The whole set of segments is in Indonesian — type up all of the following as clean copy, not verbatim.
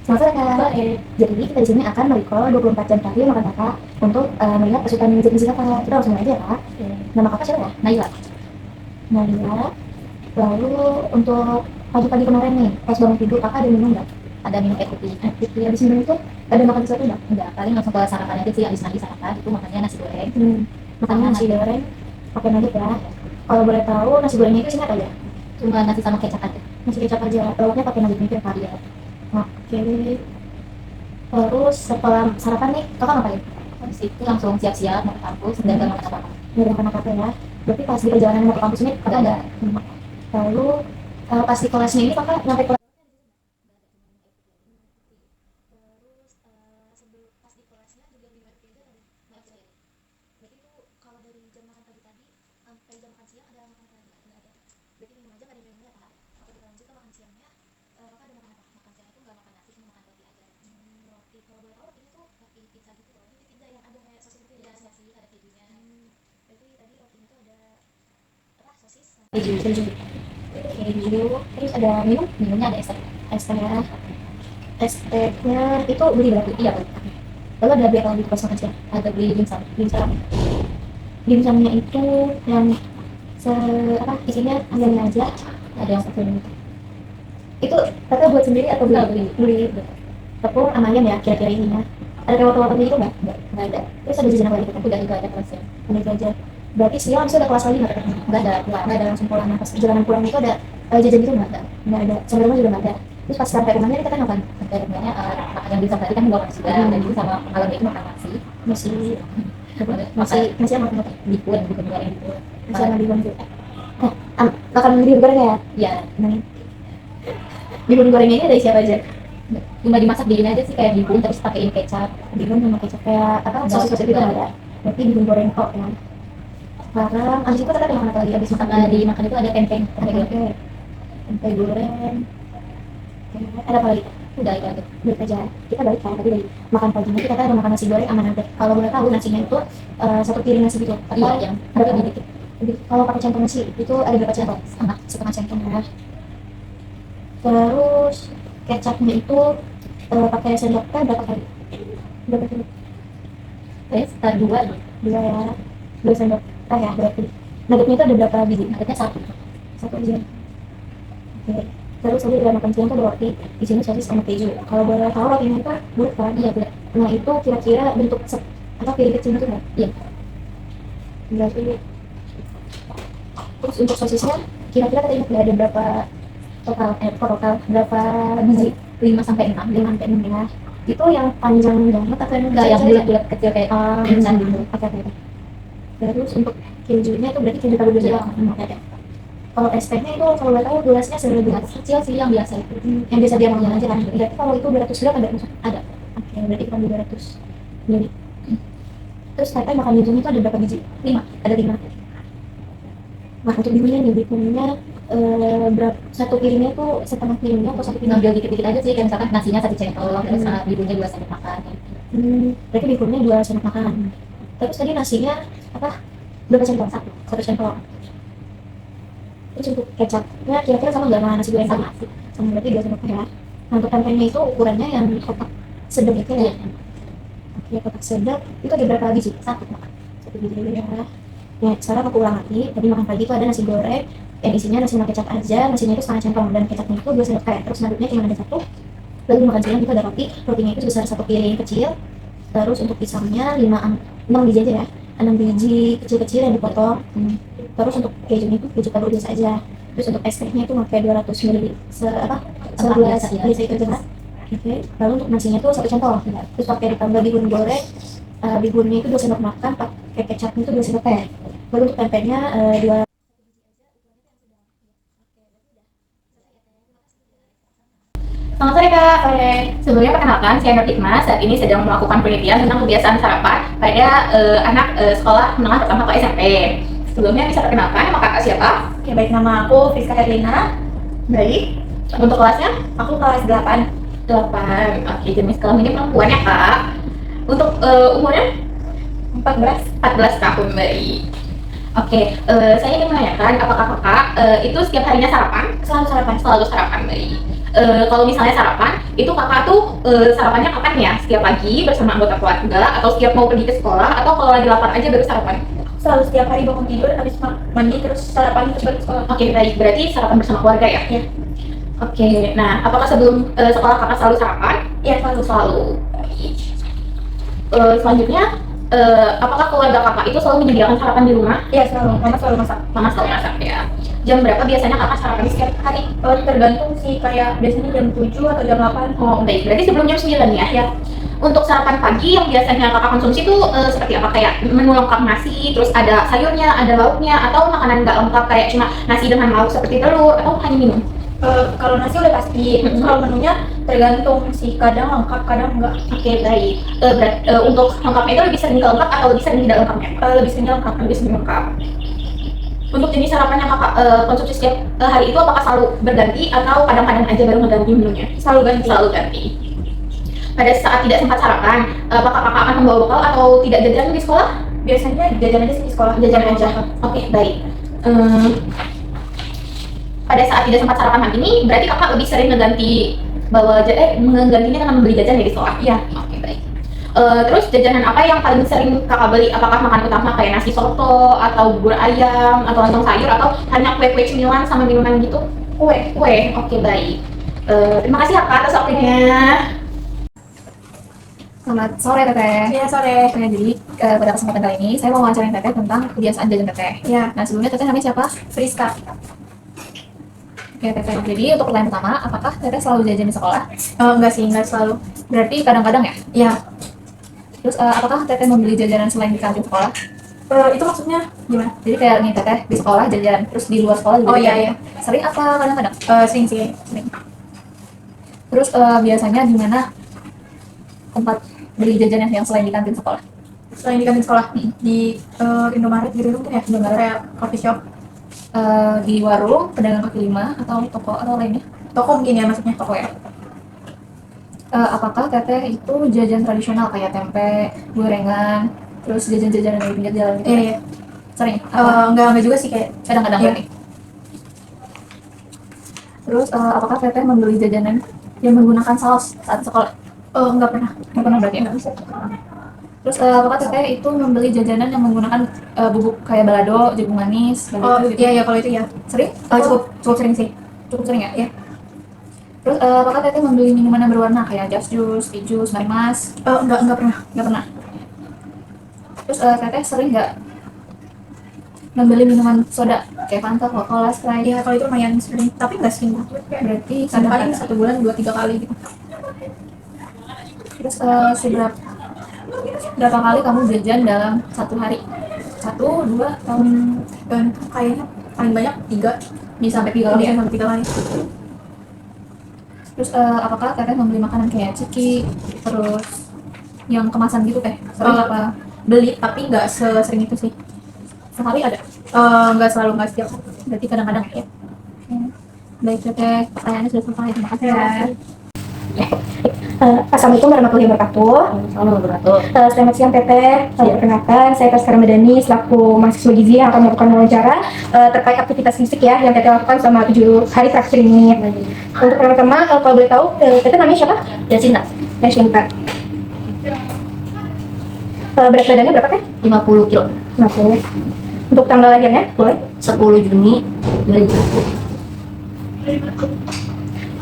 Selamat sore Kak. Jadi kita di sini akan merecall 24 jam terakhir makan kakak untuk melihat asupan gizi kakak. Kita langsung aja ya Kak. Nama kakak siapa ya? Naila. Naila. Lalu untuk pagi-pagi kemarin nih, pas bangun tidur kakak ada minum nggak? Ada minum air putih. Air putih habis minum itu ada makan sesuatu nggak? Enggak, paling langsung ke sarapan aja sih, habis mandi sarapan itu makannya nasi goreng. Makannya nasi goreng pakai nugget ya. Kalau boleh tahu nasi gorengnya itu isinya apa ya? Cuma nasi sama kecap aja. Nasi kecap aja. Lauknya pakai nugget mikir kali ya. Oke. Terus setelah sarapan nih, kakak ngapain? Habis itu langsung siap-siap mau ke kampus, dan gak makan apa-apa. Nggak ada makan apa-apa ya. Berarti pas di perjalanan mau ke kampus ini kakak ada. Lalu pas di kelasnya ini kakak nyampe kelas. Terus sebelum pas di kelasnya juga di WFH aja tadi nggak ada ya. Berarti itu kalau dari jam makan pagi tadi sampai jam makan siang ada makan tadi nggak ada. Berarti minum aja nggak ada minumnya Kak. Oke, kita lanjut ke makan siangnya. Kakak ada makan apa? Makan siang itu nggak makan nasi, cuma makan roti aja. Roti. Kalau boleh tahu rotinya tuh roti pizza gitu loh. Ini pizza yang ada kayak sosis gitu ya? Ada sih, ada kejunya. Berarti tadi rotinya tuh ada apa? Sosis sama keju. Keju. Terus ada minumnya ada es teh. Es teh ya. Es tehnya itu beli berapa? Iya beli. Lalu ada beli apa lagi pas makan siang? Ada beli dimsum. Dimsumnya itu yang se apa isinya ayamnya aja. Ada yang satu ini. Itu kakak buat sendiri atau beli tepung sama ayam ya kira-kira ininya. Ada kayak wortel-wortelnya itu nggak ada. Terus ada jajanan lagi kita udah ada kelasnya, udah belajar. Berarti siang langsung ada kelas lagi nggak ada pulang, nggak ada langsung pulang. Nah, pas perjalanan pulang itu ada jajan gitu nggak ada. Sampai rumah juga nggak ada. Terus pas sampai rumahnya kita kan makan, sampai rumahnya makan yang bisa tadi kan nggak masih ada, dan juga sama malamnya itu makan nasi, masih sama bihun goreng gitu, masih sama bihun gitu. Makan bihun goreng ya? Iya. Bihun gorengnya ini dari siapa aja? Cuma dimasak di ini aja sih, kayak bihun terus pakein kecap. Bihun sama kecap kayak apa? Sosis gitu nggak ada. Berarti bihun goreng kok ya. Sekarang abis itu kita ada makan apa lagi? Abis makan dimakan itu ada tempe goreng. Ada apa lagi? Udah itu aja. Balik aja. Kita balik kan tadi dari makan paginya kita ada makan nasi goreng sama nugget. Kalau boleh tahu nasinya itu satu piring nasi gitu. Iya, yang berapa dikit? Kalau pakai centong nasi itu ada berapa centong? Setengah centong ya. Terus kecapnya itu pakai sendoknya berapa kali? Berapa kali? Sekitar dua ya. 2 sendok ya berarti. Nuggetnya itu ada berapa biji? Nuggetnya satu aja. Oke. Terus tadi udah makan siang tuh ada roti, di sini sosis sama keju. Kalau boleh tahu rotinya itu bulat kan? Iya bulat. Nah itu kira-kira bentuk apa piring kecil gitu nggak? Iya. Berarti. Terus untuk sosisnya kira-kira kita ingat nggak ada berapa total berapa biji? 5 sampai 6 ya. Itu yang panjang banget atau yang enggak yang bulat-bulat kecil kayak insan gitu. Oke. Terus untuk kejunya itu berarti keju tahu dulu ya. Kalau es tehnya itu kalau boleh tahu gelasnya seberapa kecil sih yang biasa itu. Yang biasa dia mau aja kan. Berarti kalau itu 200 gram ada. Oke, berarti kita 200 ml. Terus kakak makan bihun itu ada berapa biji? 5. Ada 5. Nah, untuk bihunnya berapa satu piringnya tuh setengah piringnya atau satu piring? Ngambil dikit-dikit aja sih, kayak misalkan nasinya 1 centong, terus bihunnya 2 sendok makan. Berarti bihunnya 2 sendok makan. Terus tadi nasinya apa? Berapa centong? 1 centong. Terus untuk kecapnya kira-kira sama nggak sama nasi goreng tadi? Sama berarti 2 sendok ya. Nah, untuk tempenya itu ukurannya yang kotak sedang itu ya? Oke, kotak sedang itu ada berapa biji? 1 biji ya. Ya, sekarang aku ulang lagi. Tadi makan pagi itu ada nasi goreng yang isinya nasi sama kecap aja, nasinya itu setengah centong dan kecapnya itu 2 sendok teh. Terus nuggetnya cuma ada 1. Lalu makan siang itu ada rotinya itu sebesar 1 piring kecil. Terus untuk pisangnya 6 biji aja ya, 6 biji kecil-kecil yang dipotong. Terus untuk kejunya itu keju tahu biasa aja. Terus untuk es tehnya itu pakai 200 ml segelas biasa itu aja. Oke. Lalu untuk nasinya itu 1 centong. Terus pakai ditambah bihun goreng. Bihunnya itu 2 sendok makan, pakai kecapnya itu 2 sendok teh. Lalu untuk tempenya 2. Selamat sore Kak. Sebelumnya perkenalkan, saya Nur Hikmah. Saat ini sedang melakukan penelitian tentang kebiasaan sarapan pada anak sekolah menengah pertama atau SMP. Sebelumnya bisa perkenalkan, nama kakak siapa? Oke, baik, nama aku Friska Herlina. Baik. Untuk kelasnya? Aku kelas 8. Oke, jenis kelaminnya perempuan ya Kak. Untuk umurnya? 14 tahun. Baik. Oke, saya ingin menanyakan apakah kakak itu setiap harinya sarapan? Selalu sarapan. Selalu sarapan. Baik. Kalau misalnya sarapan, itu kakak tuh sarapannya kapan ya? Setiap pagi bersama anggota keluarga, atau setiap mau pergi ke sekolah, atau kalau lagi lapar aja baru sarapan? Selalu setiap hari bangun tidur, habis mandi terus sarapan terus balik sekolah. Oke, baik. Berarti sarapan bersama keluarga ya? Iya. Oke, nah apakah sebelum sekolah kakak selalu sarapan? Iya, selalu. Selalu. Selanjutnya, apakah keluarga kakak itu selalu menyediakan sarapan di rumah? Iya, selalu. Mama selalu masak. Mama selalu masak ya. Jam berapa biasanya kakak sarapan setiap hari? Tergantung sih, kayak biasanya jam 7 atau jam 8. Oh, baik. Berarti sebelum jam 9 ya? Ya. Untuk sarapan pagi yang biasanya kakak konsumsi itu seperti apa? Kayak menu lengkap nasi, terus ada sayurnya, ada lauknya, atau makanan nggak lengkap kayak cuma nasi dengan lauk seperti telur, atau hanya minum? Kalau nasi udah pasti, terus kalau menunya tergantung sih, kadang lengkap, kadang enggak. Oke, baik. Untuk lengkapnya itu lebih sering ke lengkap atau lebih sering tidak lengkapnya? Lebih sering lengkap. Lebih sering lengkap. Untuk jenis sarapan yang kakak konsumsi setiap hari itu apakah selalu berganti atau kadang-kadang aja baru mengganti menunya? Selalu ganti. Selalu ganti. Pada saat tidak sempat sarapan, apakah kakak akan membawa bekal atau tidak jajan di sekolah? Biasanya jajan aja sih di sekolah. Jajan aja. Oke, baik. Pada saat tidak sempat sarapan ini, berarti kakak lebih sering menggantinya dengan membeli jajan ya di sekolah? Iya. Oke, baik. Terus jajanan apa yang paling sering kakak beli? Apakah makanan utama kayak nasi soto, atau bubur ayam, atau lontong sayur, atau hanya kue-kue cemilan sama minuman gitu? Kue. Oke, baik. Terima kasih kakak atas waktunya. Selamat sore Teteh. Iya, sore. Oke, jadi pada kesempatan kali ini saya mau wawancarain Teteh tentang kebiasaan jajan Teteh. Iya. Nah, sebelumnya Teteh namanya siapa? Friska. Oke Teteh. Jadi untuk pertanyaan pertama, apakah Teteh selalu jajan di sekolah? Enggak sih, enggak selalu. Berarti kadang-kadang ya? Iya. Terus apakah Teteh membeli jajanan selain di kantin sekolah? Itu maksudnya gimana? Jadi kayak nih Teteh di sekolah jajan, terus di luar sekolah juga Oh, iya, jajan. iya. Sering apa kadang-kadang? Sering sih. Sering. Terus biasanya di mana tempat beli jajan yang selain di kantin sekolah? Selain di kantin sekolah, di Indomaret gitu mungkin ya, Indomaret. kayak coffee shop, Di warung, pedagang kaki lima, atau toko atau lainnya? toko mungkin ya maksudnya. Toko ya. Apakah Teteh itu jajan tradisional kayak tempe, gorengan, terus jajan-jajanan dari pinggir jalan gitu? Iya. Sering? Apa? Enggak juga sih, kayak Kadang-kadang iya. berarti. Terus apakah Teteh membeli jajanan yang menggunakan saus saat sekolah? enggak pernah. Nggak pernah berarti ya? Terus apakah Teteh itu membeli jajanan yang menggunakan bubuk kayak balado, jagung manis, balado gitu? Iya, kalau itu ya. Sering? Cukup sering sih. Cukup sering ya? Iya. Terus apakah Teteh membeli minuman yang berwarna kayak just juice, tea juice, marimas? Enggak pernah. Nggak pernah. Terus Teteh sering nggak membeli minuman soda kayak Fanta, Coca-Cola, Sprite? Iya, kalau itu lumayan sering, tapi enggak sering banget. Berarti Paling kadang-kadang. 1 bulan 2-3 kali gitu. Terus berapa kali kamu jajan dalam satu hari? 1, 2, atau Dan kayaknya paling banyak 3. bisa sampai 3 kali ya? Sampai 3 kali. Terus apakah Teteh membeli makanan kayak ciki, terus yang kemasan gitu Teh? Sering Oh. apa? Beli, tapi nggak sesering itu sih. Sekali ada? Nggak selalu, nggak setiap. Berarti kadang-kadang ya? Baik Teteh, pertanyaannya sudah selesai. Terima kasih ya. Assalamualaikum warahmatullahi wabarakatuh. Selamat siang Teteh. Perkenalkan, saya Taska Ramadhani selaku mahasiswa gizi yang akan melakukan wawancara terkait aktivitas fisik ya yang Teteh lakukan selama 7 hari terakhir ini. Untuk pertama, kalau boleh tahu, Teteh namanya siapa? Yasinta, Yasinta. Berat badannya berapa Teh? 50 kilo. 50. Untuk tanggal lahirnya, boleh? 10 Juni 2020.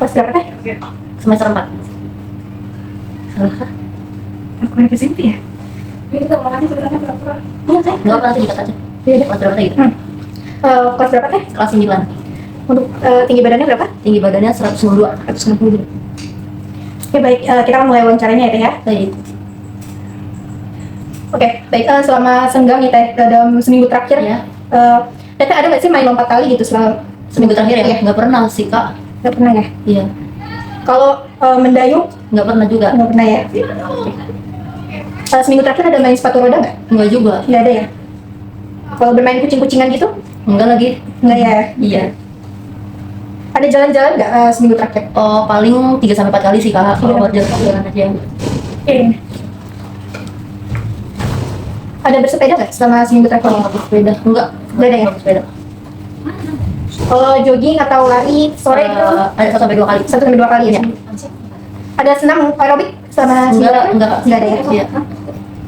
Kelas berapa Teh? Semester 4. Aku yang kesimpi ya? Ini kita mau nanti sebenarnya berapa? Iya Teh. Enggak apa nanti dikat aja. Iya deh. Kelas berapa tadi gitu? Kelas berapa Teh? Kelas 9. Untuk tinggi badannya berapa? Tinggi badannya 162. 160. Oke baik, kita akan mulai wawancaranya ya Teh ya. Baik. Oke, baik. Selama senggang nih Teh, dalam seminggu terakhir, Ya. Teteh ada nggak sih main lompat tali gitu selama Seminggu terakhir ya? Iya. Nggak pernah sih kak. Nggak pernah ya? Iya. Kalau mendayung Nggak pernah juga. nggak pernah ya? Seminggu terakhir ada main sepatu roda nggak? Nggak juga. Nggak ada ya? Kalau bermain kucing-kucingan gitu? Enggak lagi. Nggak ya? Iya. Ada jalan-jalan nggak seminggu terakhir? Oh paling 3-4 kali sih kak. Kalau buat jalan aja. Oke. Ada bersepeda nggak selama seminggu terakhir? Kalau nggak bersepeda. Enggak. Nggak ada ya? Nggak bersepeda. Kalau jogging atau lari sore itu ada 1 sampai 2 kali. 1 sampai 2 kali ya. Ada senam aerobik sama Enggak. Enggak ada ya. Iya.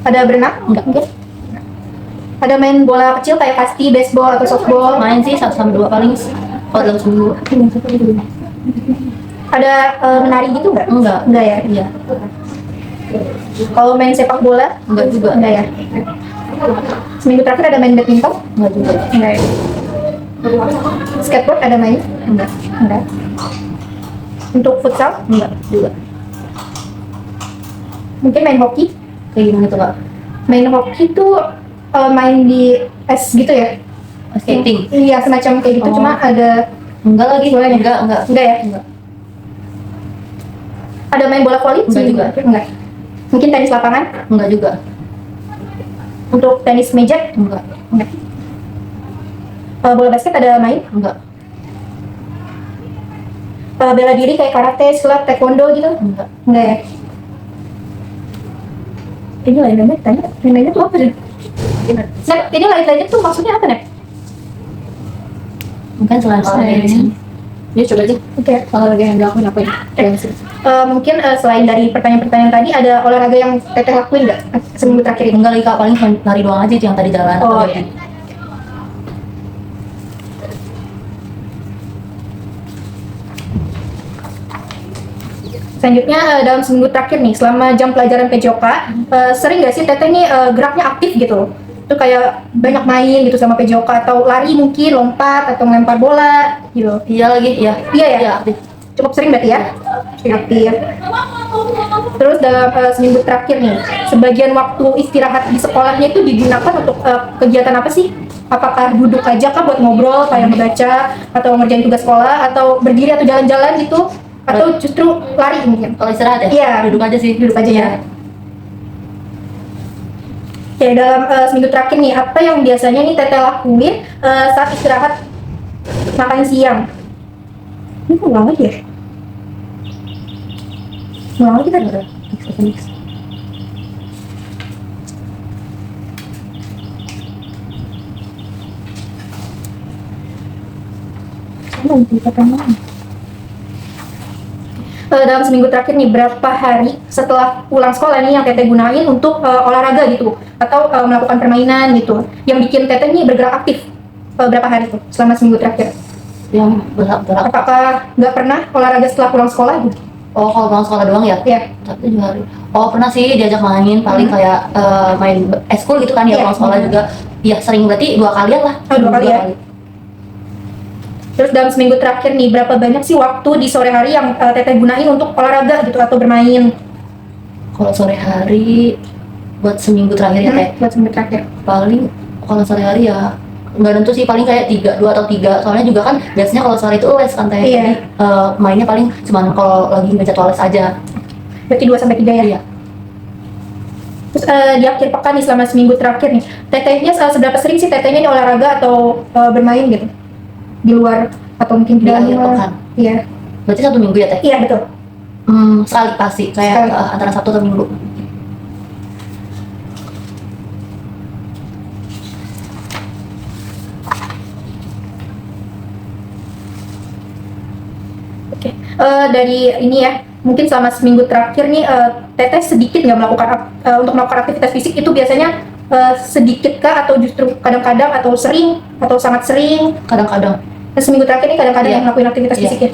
Ada berenang? Enggak. Ada main bola kecil kayak pasti baseball atau softball? Main sih 1 sampai 2 paling. Oh, dalam seminggu. Ada menari gitu nggak? Enggak. Enggak ya. Iya. Kalau main sepak bola? Enggak juga. Enggak ya. Seminggu terakhir ada main badminton? Enggak juga. Enggak ya. Skateboard ada main? Enggak. Enggak. Untuk futsal? Enggak juga. Mungkin main hoki? Kayak gimana tuh, Kak? Main hoki tuh main di es gitu ya? Skating. Iya, semacam kayak gitu, Oh. cuma ada Enggak lagi. Boleh ya? Enggak. enggak ya? Enggak. Ada main bola voli? Enggak juga. Enggak. Mungkin tenis lapangan? Enggak juga. Untuk tenis meja? Enggak. Enggak. Bola basket ada main? Enggak. Bela diri kayak karate, silat, taekwondo gitu? Enggak. Enggak ya? Ini lain-lainnya tanya, lain-lainnya tuh apa sih? Nah, ini lain-lainnya tuh maksudnya apa nih? Mungkin selain olahraga ini. Ya coba aja. Oke. Olahraga yang dilakuin apa ya? Mungkin selain dari pertanyaan-pertanyaan tadi, ada olahraga yang teteh lakuin nggak seminggu terakhir ini? Enggak lagi, Kak, paling cuma lari doang aja itu yang tadi jalan. Oh, atau iya. Selanjutnya dalam seminggu terakhir nih, selama jam pelajaran PJOK, sering nggak sih teteh nih geraknya aktif gitu? Itu kayak banyak main gitu sama PJOK atau lari mungkin, lompat atau melempar bola gitu. Iya lagi, iya. Iya ya? Iya, aktif. Cukup sering berarti ya? Aktif. Terus dalam seminggu terakhir nih, sebagian waktu istirahat di sekolahnya itu digunakan untuk kegiatan apa sih? Apakah duduk aja kah buat ngobrol, kayak membaca, atau ngerjain tugas sekolah, atau berdiri atau jalan-jalan gitu? Atau justru lari mungkin? Kalau istirahat ya? Iya. Duduk aja sih. Duduk aja ya. Oke, dalam seminggu terakhir nih, apa yang biasanya nih teteh lakuin saat istirahat makan siang? Ini kok nggak lagi ya? Nggak lagi kan? Dalam seminggu terakhir nih, berapa hari setelah pulang sekolah nih yang teteh gunain untuk olahraga gitu atau melakukan permainan gitu yang bikin teteh nih bergerak aktif? Berapa hari tuh selama seminggu terakhir? Yang berat. Apakah nggak pernah olahraga setelah pulang sekolah gitu? Oh, kalau pulang sekolah doang ya? Iya. Tapi juga hari. Oh, pernah sih diajak main, paling kayak main eskul gitu kan ya, Iya. pulang sekolah juga. Iya, sering, berarti 2 kalian lah. Oh, 2 kali ya? Terus dalam seminggu terakhir nih, berapa banyak sih waktu di sore hari yang teteh gunain untuk olahraga gitu atau bermain? Kalau sore hari buat seminggu terakhir ya, Teh. Buat seminggu terakhir. Paling kalau sore hari ya nggak tentu sih, paling kayak 2 atau 3. Soalnya juga kan biasanya kalau sore itu les kan, Teh. Iya. Jadi mainnya paling cuman kalau lagi ngejadwal les aja. Berarti 2-3 ya? Iya. Terus di akhir pekan nih selama seminggu terakhir nih, tetehnya seberapa sering sih tetehnya nih olahraga atau bermain gitu? Di luar atau mungkin Di dalam akhir rumah? pekan. Iya. Berarti 1 minggu ya, Teh? Iya, betul. Sekali pasti, kayak Sekali. antara Sabtu atau Minggu. Oke. Dari ini ya, mungkin selama seminggu terakhir nih, teteh sedikit nggak melakukan untuk melakukan aktivitas fisik itu biasanya sedikit kah atau justru kadang-kadang atau sering atau sangat sering? Kadang-kadang. Nah, seminggu terakhir nih kadang-kadang Iya. yang melakukan aktivitas Iya. fisik ya?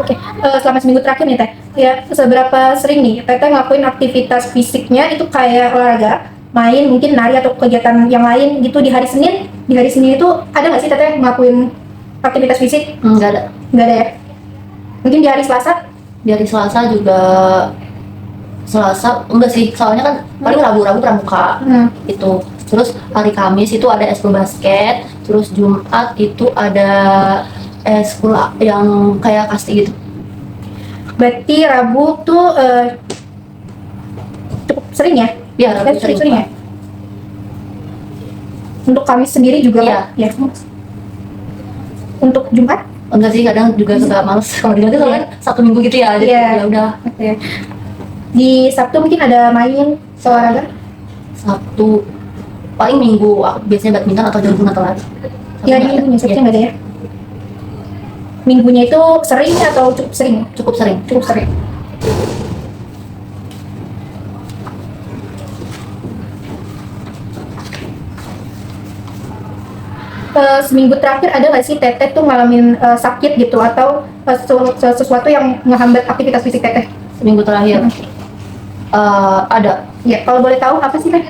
Oke, selama seminggu terakhir nih teh, ya seberapa sering nih teteh ngelakuin aktivitas fisiknya itu kayak olahraga, main, mungkin nari atau kegiatan yang lain gitu di hari Senin? Di hari Senin itu ada nggak sih teteh ngelakuin aktivitas fisik? Nggak ada. Nggak ada ya? Mungkin di hari Selasa? Di hari Selasa juga, Selasa enggak sih, soalnya kan paling Rabu pramuka itu. Terus hari Kamis itu ada eskul basket, terus Jumat itu ada eskul yang kayak kasti gitu. Berarti Rabu tuh cukup sering ya? Iya, Rabu Cukup sering. ya? Untuk Kamis sendiri juga Iya. kan? Ya. Untuk Jumat? Enggak sih, kadang juga suka males kalau diganti soalnya Sabtu Minggu gitu ya. Jadi Iya. ya udah. Oke. Di Sabtu mungkin ada main olahraga? Sabtu, paling Minggu aku biasanya badminton atau jogging atau lari. Ya di minggunya, Sabtunya nggak ada ya? Minggunya itu sering atau cukup sering? Cukup sering. Cukup sering. Seminggu terakhir ada nggak sih Teteh tuh ngalamin sakit gitu atau sesuatu yang menghambat aktivitas fisik Teteh? Seminggu terakhir ada. Ya, kalau boleh tahu apa sih Teh?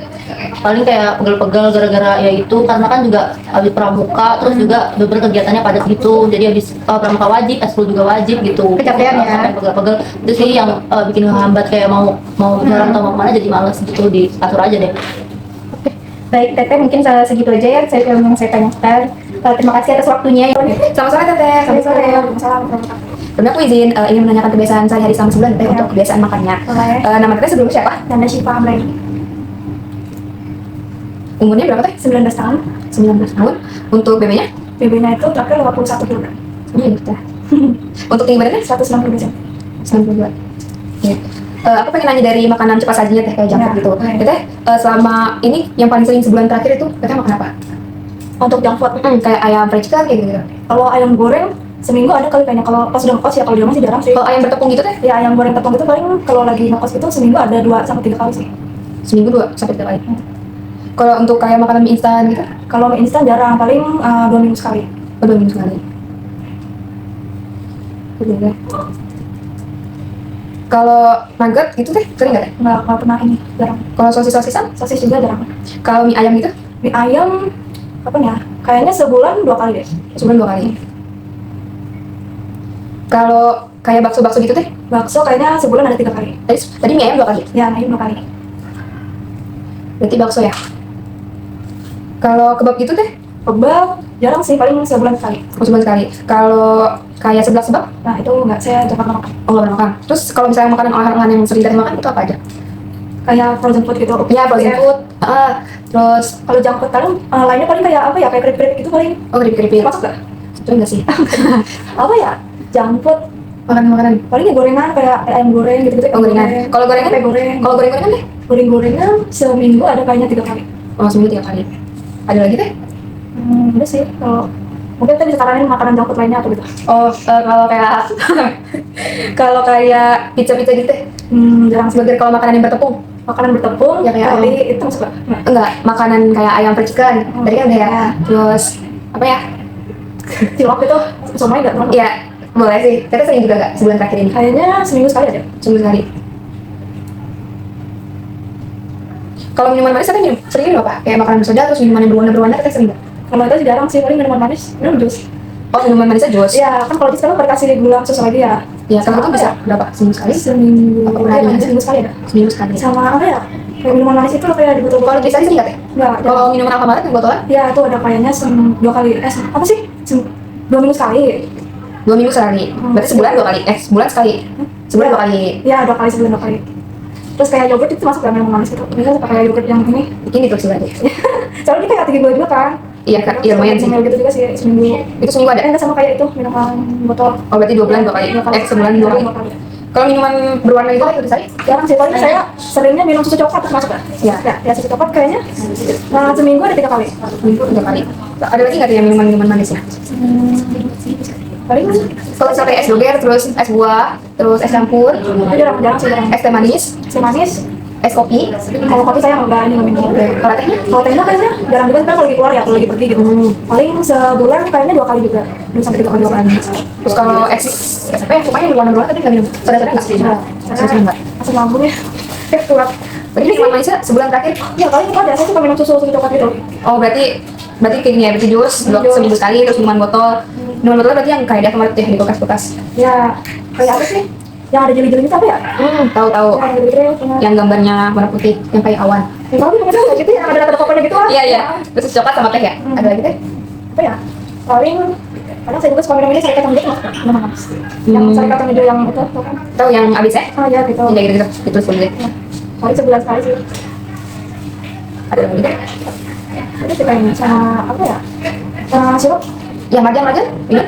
Paling kayak pegel-pegel gara-gara ya itu karena kan juga habis pramuka, terus juga beberapa kegiatannya padat gitu, jadi habis pramuka wajib, eskul juga wajib gitu. Kecapean ya? Sampai pegel-pegel itu sih yang bikin hambat, kayak mau jalan atau mau kemana jadi males gitu, diatur aja deh. Baik Teteh, mungkin segitu aja ya yang saya tanyakan. Terima kasih atas waktunya. Selamat sore Teteh. Selamat sore. Waalaikumsalam. Sebenarnya aku izin ingin menanyakan kebiasaan sehari-hari selama sebulan Teteh, untuk kebiasaan makannya. Boleh. Nama Teteh sebelumnya siapa? Nanda Syifa Amrani. Umurnya berapa Teh? 19 tahun. 19 tahun. Untuk BB-nya? BB-nya itu terakhir 51 kg. Iya, Teh. Untuk tinggi badannya? 162 cm. 92. Iya. Aku pengen nanya dari makanan cepat sajinya Teh, kayak junk food Ya, gitu. boleh. Teteh, selama ini yang paling sering sebulan terakhir itu Teteh makan apa? Untuk junk food, Kayak ayam fried chicken kayak gitu. kalau ayam goreng seminggu ada kali kayaknya, kalau pas udah ngekos ya, kalau di rumah sih jarang sih. Kalau ayam bertepung gitu Teh? Ya ayam goreng tepung itu paling kalau lagi ngekos itu seminggu ada 2 sampai 3 kali sih. Seminggu 2 sampai 3 kali. Kalau untuk kayak makanan mie instan gitu, Kalau mie instan jarang, paling 2 minggu sekali. 2 minggu sekali. Gitu ya. Kalau nugget gitu Teh, sering nggak Teh? Nggak pernah ini, jarang. Kalau sosis-sosisan? Sosis juga jarang. Kalau mie ayam gitu? Mie ayam kapan ya? Kayaknya sebulan 2 kali deh. Sebulan 2 kali. Kalau kayak bakso-bakso gitu Teh? Bakso kayaknya sebulan ada 3 kali. Tadi mie ayam 2 kali? Ya, mie ayam 2 kali. Berarti bakso ya? Kalau kebab gitu Teh? Kebab jarang sih, paling sebulan sekali. Oh, sebulan sekali. Kalau kayak seblak sebab? Nah itu nggak, saya jarang pernah makan. Oh, nggak pernah makan. Terus kalau misalnya makanan olahan yang sering Teteh makan itu apa aja? Kayak frozen food gitu. Ya, frozen Ya. food. Terus, Kalau junk food paling lainnya paling kayak apa ya? Kayak keripik gitu paling. oh, keripik-keripik. Masuk nggak? Itu enggak sih? Apa ya? Junk food Makanan-makanan. paling ya gorengan, kayak ayam goreng gitu-gitu. Oh, gorengan. Kalau gorengan? Tempe goreng. Kalau goreng-gorengan Teh? Goreng-gorengan seminggu ada kayaknya 3 kali. Oh, seminggu 3 kali. Ada lagi Teh? Udah sih. Kalau mungkin kita bisa saranin makanan junk food lainnya atau gitu. Oh, kalau kayak kalau kayak pizza-pizza gitu Teh? Jarang sih. Sebagai kalau makanan yang bertepung? Makanan bertepung Ya, kayak tadi ayam. itu masuk nggak? Nggak. Enggak, makanan kayak ayam fried chicken. Tadi kan udah ya. Ya. Terus apa ya? Cilok itu somai nggak teman? Ya, boleh sih. Teteh sering juga nggak sebulan terakhir ini? Kayaknya seminggu sekali ada. Seminggu sekali. Kalau minuman manis Teteh sering minum apa? Kayak makanan soda terus minuman yang berwarna-berwarna Teteh sering nggak? Kalau itu sih jarang sih, paling minuman manis, minum jus. Oh, minuman manisnya jus? Ya kan kalau jus kan berkasih gula susu lagi ya. Ya, kalau itu bisa berapa? Seminggu sekali? Seminggu. Apa pernah Ya, ada? seminggu sekali ada. Seminggu sekali. Sama apa ya? Kayak minuman manis itu loh, kayak di botol. Kalau bisa sih nggak Teh? Enggak, Kalau minuman Alfamaret yang botolan? ya itu ada kayaknya 2 kali. Apa sih? 2 minggu sekali. 2 minggu sekali. Berarti sebulan 2 kali? Sebulan sekali? Sebulan 2 kali. Ya 2 kali sebulan 2 kali. Terus kayak yogurt itu masuk dalam minuman manis itu. Bisa pakai yogurt yang ini. Bikin itu sih berarti. Soalnya dia kayak tinggi gula juga kan. Iya, Kak. Iya, lumayan sih. Gitu juga sih seminggu. Itu seminggu ada? Enggak sama kayak itu minuman botol. Oh, berarti 2 bulan 2 kali. Sebulan 2 kali. 2 kali. Kalau minuman berwarna itu Teh sari? Jarang sih, paling saya seringnya minum susu coklat terus masuk kan? Ya. Ya susu coklat kayaknya seminggu ada 3 kali. Seminggu 3 kali. Ada lagi nggak Teh yang minuman-minuman manis ya? Paling Kalau misalnya es doger, terus es buah, terus es campur, itu jarang sih, jarang. es teh manis, Si manis, es kopi, kalau kopi saya nggak ini minum. kalau tehnya? Kalau tehnya kayaknya jarang juga, kan kalau lagi keluar ya, kalau lagi pergi gitu. Paling sebulan kayaknya 2 kali juga, 2 sampai 3 kali. 2 kali. Terus kalau es apa ya? Pokoknya yang berwarna-warna tadi nggak minum? Soda-soda nggak? Soda nggak? Asam lambung ya. Keluar. Berarti minuman manisnya sebulan terakhir? Ya paling itu ada, saya suka minum susu coklat gitu. Oh, berarti kayak gini ya, berarti jus seminggu sekali, terus minuman botol. Minuman botol berarti yang kayak di Alfamart ya, di kulkas-kulkas. Ya kayak apa sih? Yang ada jeli-jeli itu apa ya? Tahu-tahu. Yang jeli-jeli cuma. Yang gambarnya warna putih, yang kayak awan. Yang tahu nggak kayak gitu, yang ada pokoknya gitu lah. Iya, iya. Terus coklat sama teh ya? Ada lagi Teh? Apa ya? Paling kadang saya juga suka minum ini sari kacang hijau mas, minuman manis. Yang sari kacang hijau yang itu, tau kan? Tahu yang abis ya? Ah ya gitu. Yang kayak gitu-gitu, ditulis dulu deh. Paling sebulan sekali sih. Ada lagi Teh? Itu sih kayaknya sama apa ya? Sama sirup. Yang marjan? Ini?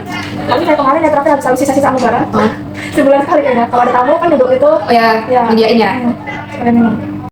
Tapi saya kemarin ya terakhir habis sisa-sisa lebaran. Oh. Sebulan sekali kayaknya. Kalau ada tamu kan duduk itu. Oh ya, Ya. mediain ya? Sekalian minum.